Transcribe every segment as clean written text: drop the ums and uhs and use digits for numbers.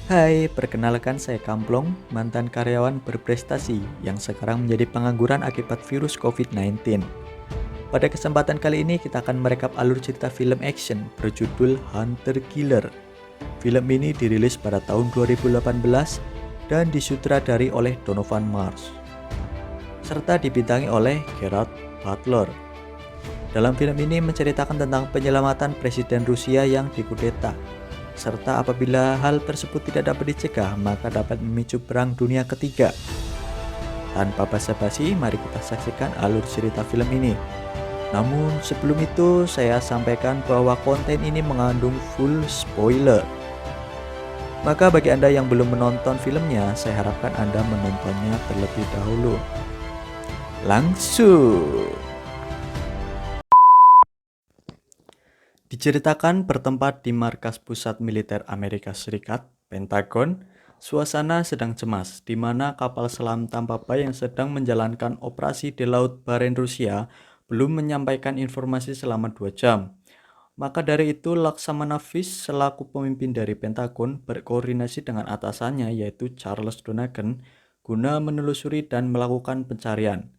Hai, perkenalkan saya Kamplong, mantan karyawan berprestasi yang sekarang menjadi pengangguran akibat virus COVID-19. Pada kesempatan kali ini kita akan merekap alur cerita film action berjudul Hunter Killer. Film ini dirilis pada tahun 2018 dan disutradari oleh Donovan Mars, serta dibintangi oleh Gerard Butler. Dalam film ini menceritakan tentang penyelamatan Presiden Rusia yang dikudeta, serta apabila hal tersebut tidak dapat dicegah, maka dapat memicu Perang Dunia Ketiga. Tanpa basa-basi, mari kita saksikan alur cerita film ini. Namun sebelum itu, saya sampaikan bahwa konten ini mengandung full spoiler. Maka bagi Anda yang belum menonton filmnya, saya harapkan Anda menontonnya terlebih dahulu. Langsung! Diceritakan bertempat di markas pusat militer Amerika Serikat, Pentagon. Suasana sedang cemas, di mana kapal selam tanpa bay yang sedang menjalankan operasi di Laut Baren Rusia belum menyampaikan informasi selama 2 jam. Maka dari itu, Laksamana Fish selaku pemimpin dari Pentagon berkoordinasi dengan atasannya yaitu Charles Donegan guna menelusuri dan melakukan pencarian.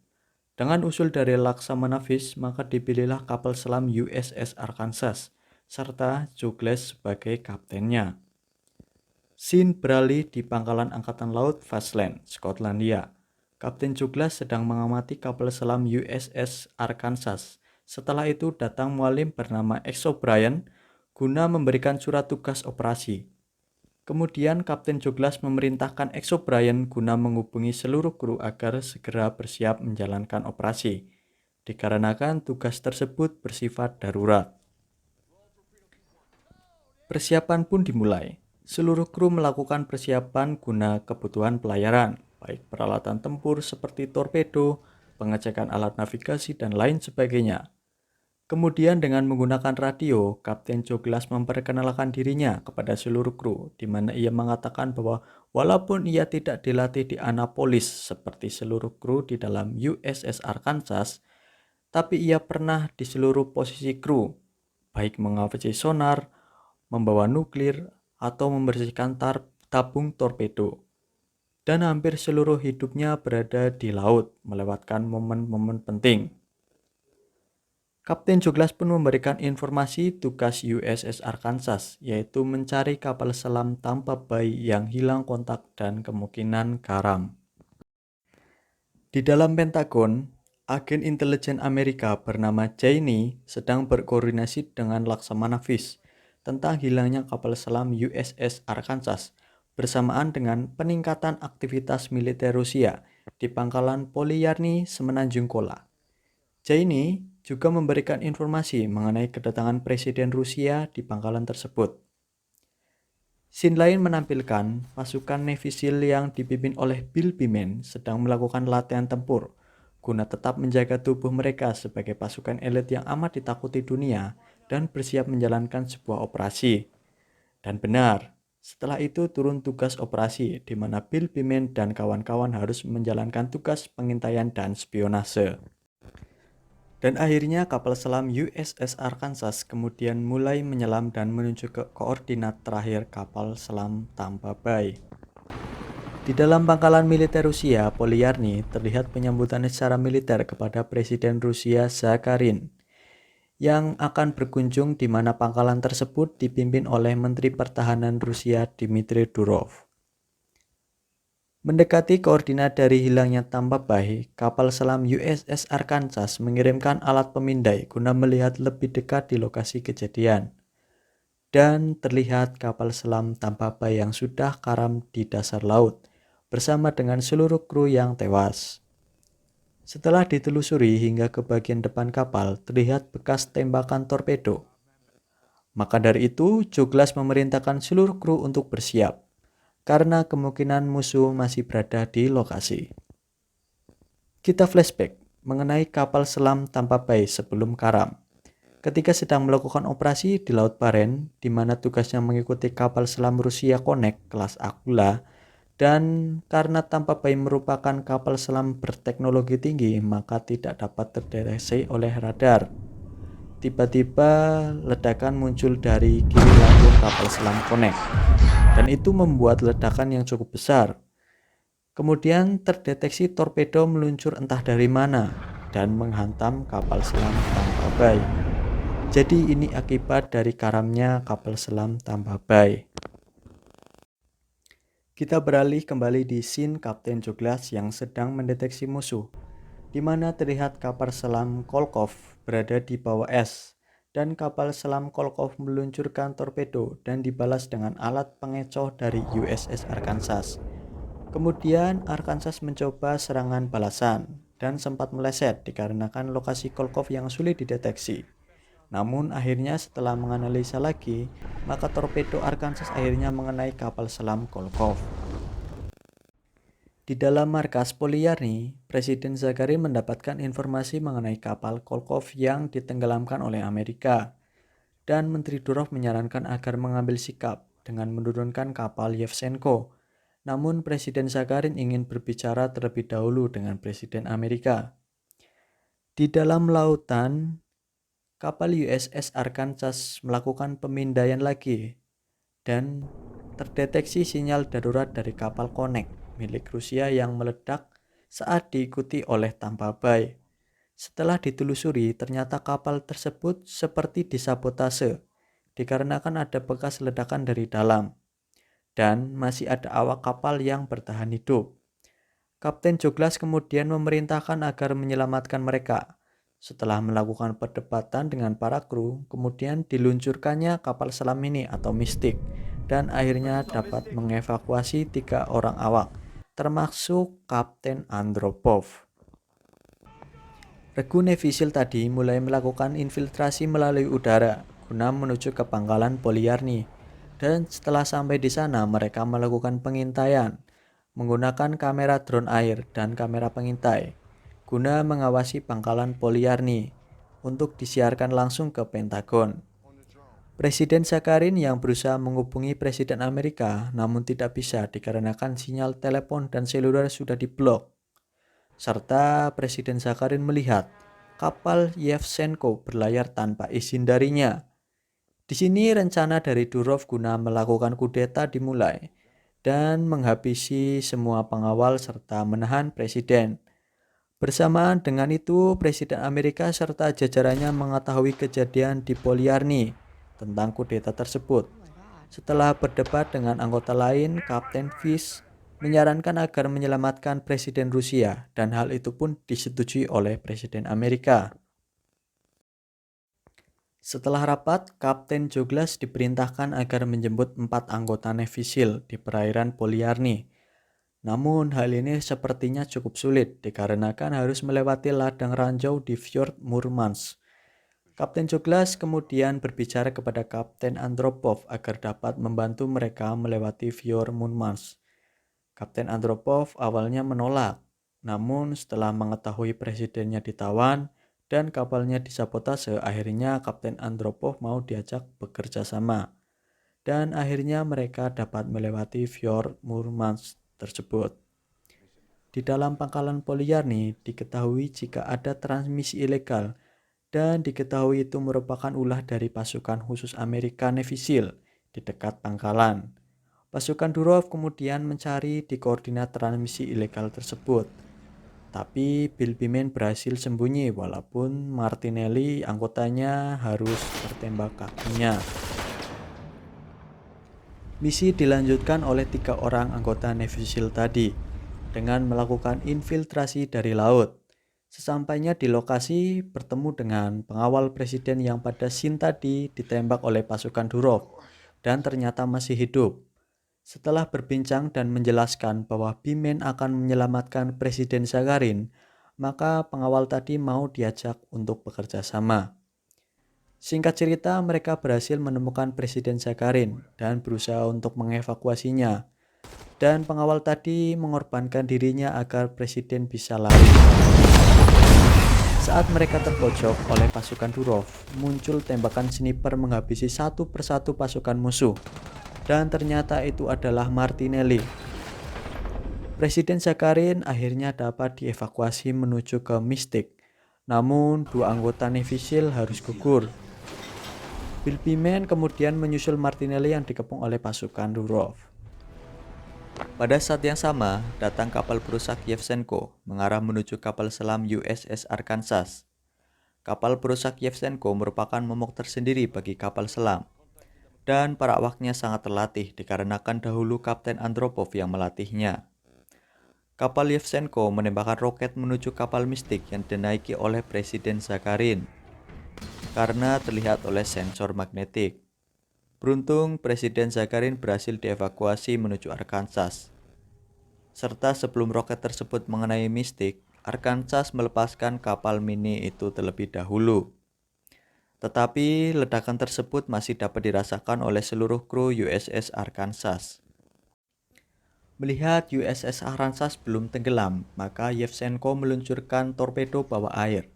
Dengan usul dari Laksamana Fish, maka dipilihlah kapal selam USS Arkansas, serta Douglas sebagai kaptennya. Scene beralih di pangkalan Angkatan Laut Fastland, Skotlandia. Kapten Douglas sedang mengamati kapal selam USS Arkansas. Setelah itu datang mualim bernama X. O'Brien guna memberikan surat tugas operasi. Kemudian Kapten Douglas memerintahkan X. O'Brien guna menghubungi seluruh kru agar segera bersiap menjalankan operasi, dikarenakan tugas tersebut bersifat darurat. Persiapan pun dimulai. Seluruh kru melakukan persiapan guna kebutuhan pelayaran, baik peralatan tempur seperti torpedo, pengecekan alat navigasi, dan lain sebagainya. Kemudian dengan menggunakan radio, Kapten Douglas memperkenalkan dirinya kepada seluruh kru, di mana ia mengatakan bahwa walaupun ia tidak dilatih di Annapolis seperti seluruh kru di dalam USS Arkansas, tapi ia pernah di seluruh posisi kru, baik mengawasi sonar, membawa nuklir, atau membersihkan tabung torpedo. Dan hampir seluruh hidupnya berada di laut, melewatkan momen-momen penting. Kapten Douglas pun memberikan informasi tugas USS Arkansas, yaitu mencari kapal selam tanpa bay yang hilang kontak dan kemungkinan karam. Di dalam Pentagon, agen intelijen Amerika bernama Cheney sedang berkoordinasi dengan Laksamana Fish tentang hilangnya kapal selam USS Arkansas bersamaan dengan peningkatan aktivitas militer Rusia di pangkalan Polyarny Semenanjung Kola. Cheney juga memberikan informasi mengenai kedatangan Presiden Rusia di pangkalan tersebut. Scene lain menampilkan pasukan Navy SEAL yang dipimpin oleh Bill Beeman sedang melakukan latihan tempur guna tetap menjaga tubuh mereka sebagai pasukan elit yang amat ditakuti dunia dan bersiap menjalankan sebuah operasi. Dan benar, setelah itu turun tugas operasi di mana Bill Beeman dan kawan-kawan harus menjalankan tugas pengintaian dan spionase. Dan akhirnya kapal selam USS Arkansas kemudian mulai menyelam dan menuju ke koordinat terakhir kapal selam tanpa bay. Di dalam pangkalan militer Rusia, Polyarny, terlihat penyambutan secara militer kepada Presiden Rusia Sakharin yang akan berkunjung di mana pangkalan tersebut dipimpin oleh Menteri Pertahanan Rusia Dmitry Durov. Mendekati koordinat dari hilangnya tanpa bay, kapal selam USS Arkansas mengirimkan alat pemindai guna melihat lebih dekat di lokasi kejadian. Dan terlihat kapal selam tanpa bay yang sudah karam di dasar laut, bersama dengan seluruh kru yang tewas. Setelah ditelusuri hingga ke bagian depan kapal, terlihat bekas tembakan torpedo. Maka dari itu, Douglas memerintahkan seluruh kru untuk bersiap, karena kemungkinan musuh masih berada di lokasi. Kita flashback mengenai kapal selam tanpa bay sebelum karam. Ketika sedang melakukan operasi di Laut Baren, di mana tugasnya mengikuti kapal selam Rusia Connect kelas Akula, dan karena tanpa bay merupakan kapal selam berteknologi tinggi, maka tidak dapat terdeteksi oleh radar. Tiba-tiba ledakan muncul dari kiri lambung kapal selam Connect. dan itu membuat ledakan yang cukup besar. Kemudian terdeteksi torpedo meluncur entah dari mana dan menghantam kapal selam Tampa Bay. Jadi ini akibat dari karamnya kapal selam Tampa Bay. Kita beralih kembali di scene Kapten Douglas yang sedang mendeteksi musuh, di mana terlihat kapal selam Volkov berada di bawah es, dan kapal selam Volkov meluncurkan torpedo dan dibalas dengan alat pengecoh dari USS Arkansas. Kemudian Arkansas mencoba serangan balasan dan sempat meleset dikarenakan lokasi Volkov yang sulit dideteksi. Namun akhirnya setelah menganalisa lagi, maka torpedo Arkansas akhirnya mengenai kapal selam Volkov. Di dalam markas Polyarny, Presiden Zakarin mendapatkan informasi mengenai kapal Volkov yang ditenggelamkan oleh Amerika, dan Menteri Durov menyarankan agar mengambil sikap dengan menurunkan kapal Yevchenko. Namun Presiden Zakarin ingin berbicara terlebih dahulu dengan Presiden Amerika. Di dalam lautan, kapal USS Arkansas melakukan pemindaian lagi dan terdeteksi sinyal darurat dari kapal Connect milik Rusia yang meledak saat diikuti oleh Tampa Bay. Setelah ditelusuri, ternyata kapal tersebut seperti disabotase dikarenakan ada bekas ledakan dari dalam. Dan masih ada awak kapal yang bertahan hidup. Kapten Douglas kemudian memerintahkan agar menyelamatkan mereka. Setelah melakukan perdebatan dengan para kru, kemudian diluncurkannya kapal selam mini atau Mystic, dan akhirnya dapat mengevakuasi 3 orang awak, termasuk Kapten Andropov. Regu Navy SEAL tadi mulai melakukan infiltrasi melalui udara guna menuju ke pangkalan Polyarny. Dan setelah sampai di sana, mereka melakukan pengintaian menggunakan kamera drone air dan kamera pengintai guna mengawasi pangkalan Polyarny untuk disiarkan langsung ke Pentagon. Presiden Zakarin yang berusaha menghubungi Presiden Amerika namun tidak bisa dikarenakan sinyal telepon dan seluler sudah diblok. Serta Presiden Zakarin melihat kapal Yevchenko berlayar tanpa izin darinya. Di sini rencana dari Durov guna melakukan kudeta dimulai dan menghabisi semua pengawal serta menahan presiden. Bersamaan dengan itu, Presiden Amerika serta jajarannya mengetahui kejadian di Polyarny tentang kudeta tersebut. Setelah berdebat dengan anggota lain, Kapten Fish menyarankan agar menyelamatkan Presiden Rusia, dan hal itu pun disetujui oleh Presiden Amerika. Setelah rapat, Kapten Douglas diperintahkan agar menjemput 4 anggota Navy SEAL di perairan Polyarny. Namun hal ini sepertinya cukup sulit dikarenakan harus melewati ladang ranjau di Fjord Murmansk. Kapten Douglas kemudian berbicara kepada Kapten Andropov agar dapat membantu mereka melewati Fjord Murmansk. Kapten Andropov awalnya menolak, namun setelah mengetahui presidennya ditawan dan kapalnya disabotase, akhirnya Kapten Andropov mau diajak bekerja sama. Dan akhirnya mereka dapat melewati Fjord Murmansk tersebut. Di dalam pangkalan Polyarny diketahui jika ada transmisi ilegal, dan diketahui itu merupakan ulah dari pasukan khusus Amerika Navy SEAL di dekat pangkalan. Pasukan Durov kemudian mencari di koordinat transmisi ilegal tersebut. Tapi Bill Bimen berhasil sembunyi walaupun Martinelli anggotanya harus tertembak kakinya. Misi dilanjutkan oleh 3 orang anggota Navy SEAL tadi dengan melakukan infiltrasi dari laut. Sesampainya di lokasi, bertemu dengan pengawal presiden yang pada scene tadi ditembak oleh pasukan Durov dan ternyata masih hidup. Setelah berbincang dan menjelaskan bahwa Bimen akan menyelamatkan Presiden Zakarin, maka pengawal tadi mau diajak untuk bekerja sama. Singkat cerita, mereka berhasil menemukan Presiden Zakarin dan berusaha untuk mengevakuasinya. Dan pengawal tadi mengorbankan dirinya agar Presiden bisa lari. Saat mereka terpojok oleh pasukan Durov, muncul tembakan sniper menghabisi satu persatu pasukan musuh. Dan ternyata itu adalah Martinelli. Presiden Zakarin akhirnya dapat dievakuasi menuju ke Mystic. Namun 2 anggota Navy SEAL harus gugur. Philippiman kemudian menyusul Martinelli yang dikepung oleh pasukan Durov. Pada saat yang sama, datang kapal perusak Yevchenko mengarah menuju kapal selam USS Arkansas. Kapal perusak Yevchenko merupakan momok tersendiri bagi kapal selam, dan para awaknya sangat terlatih dikarenakan dahulu Kapten Andropov yang melatihnya. Kapal Yevchenko menembakkan roket menuju kapal mistik yang dinaiki oleh Presiden Zakharin karena terlihat oleh sensor magnetik. Beruntung, Presiden Zakharin berhasil dievakuasi menuju Arkansas. Serta sebelum roket tersebut mengenai mistik, Arkansas melepaskan kapal mini itu terlebih dahulu. Tetapi ledakan tersebut masih dapat dirasakan oleh seluruh kru USS Arkansas. Melihat USS Arkansas belum tenggelam, maka Yevchenko meluncurkan torpedo bawah air.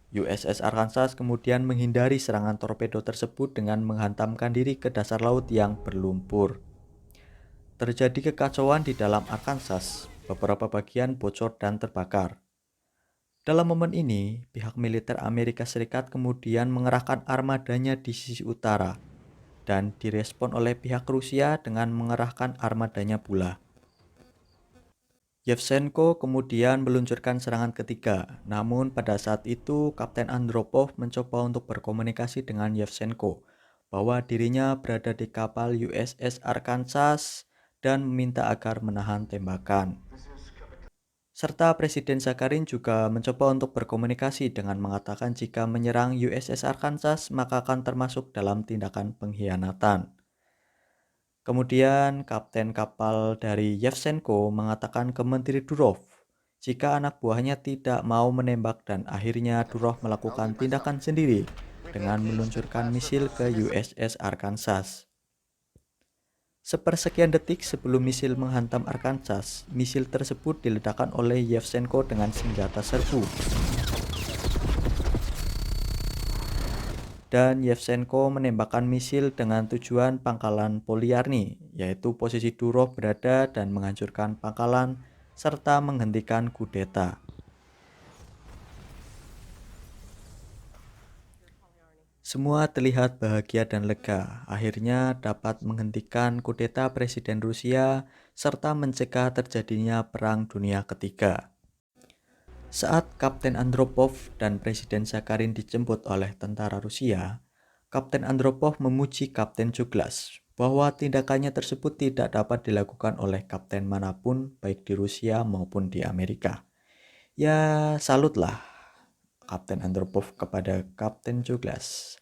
USS Arkansas kemudian menghindari serangan torpedo tersebut dengan menghantamkan diri ke dasar laut yang berlumpur. Terjadi kekacauan di dalam Arkansas, beberapa bagian bocor dan terbakar. Dalam momen ini, pihak militer Amerika Serikat kemudian mengerahkan armadanya di sisi utara, dan direspon oleh pihak Rusia dengan mengerahkan armadanya pula. Yevchenko kemudian meluncurkan serangan ketiga, namun pada saat itu Kapten Andropov mencoba untuk berkomunikasi dengan Yevchenko bahwa dirinya berada di kapal USS Arkansas dan meminta agar menahan tembakan. Serta Presiden Zakharin juga mencoba untuk berkomunikasi dengan mengatakan jika menyerang USS Arkansas maka akan termasuk dalam tindakan pengkhianatan. Kemudian kapten kapal dari Yevchenko mengatakan ke Menteri Durov jika anak buahnya tidak mau menembak dan akhirnya Durov melakukan tindakan sendiri dengan meluncurkan misil ke USS Arkansas. Sepersekian detik sebelum misil menghantam Arkansas, misil tersebut diledakkan oleh Yevchenko dengan senjata serbu. Dan Yevchenko menembakkan misil dengan tujuan pangkalan Polyarny, yaitu posisi Durov berada dan menghancurkan pangkalan serta menghentikan kudeta. Semua terlihat bahagia dan lega, akhirnya dapat menghentikan kudeta Presiden Rusia serta mencegah terjadinya Perang Dunia Ketiga. Saat Kapten Andropov dan Presiden Zakharin dijemput oleh tentara Rusia, Kapten Andropov memuji Kapten Douglas bahwa tindakannya tersebut tidak dapat dilakukan oleh kapten manapun baik di Rusia maupun di Amerika. Ya, salutlah Kapten Andropov kepada Kapten Douglas.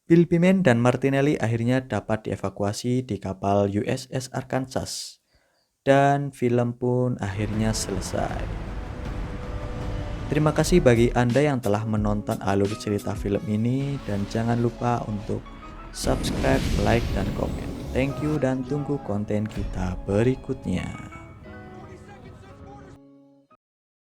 Philippiman dan Martinelli akhirnya dapat dievakuasi di kapal USS Arkansas dan film pun akhirnya selesai. Terima kasih bagi Anda yang telah menonton alur cerita film ini dan jangan lupa untuk subscribe, like, dan komen. Thank you dan tunggu konten kita berikutnya.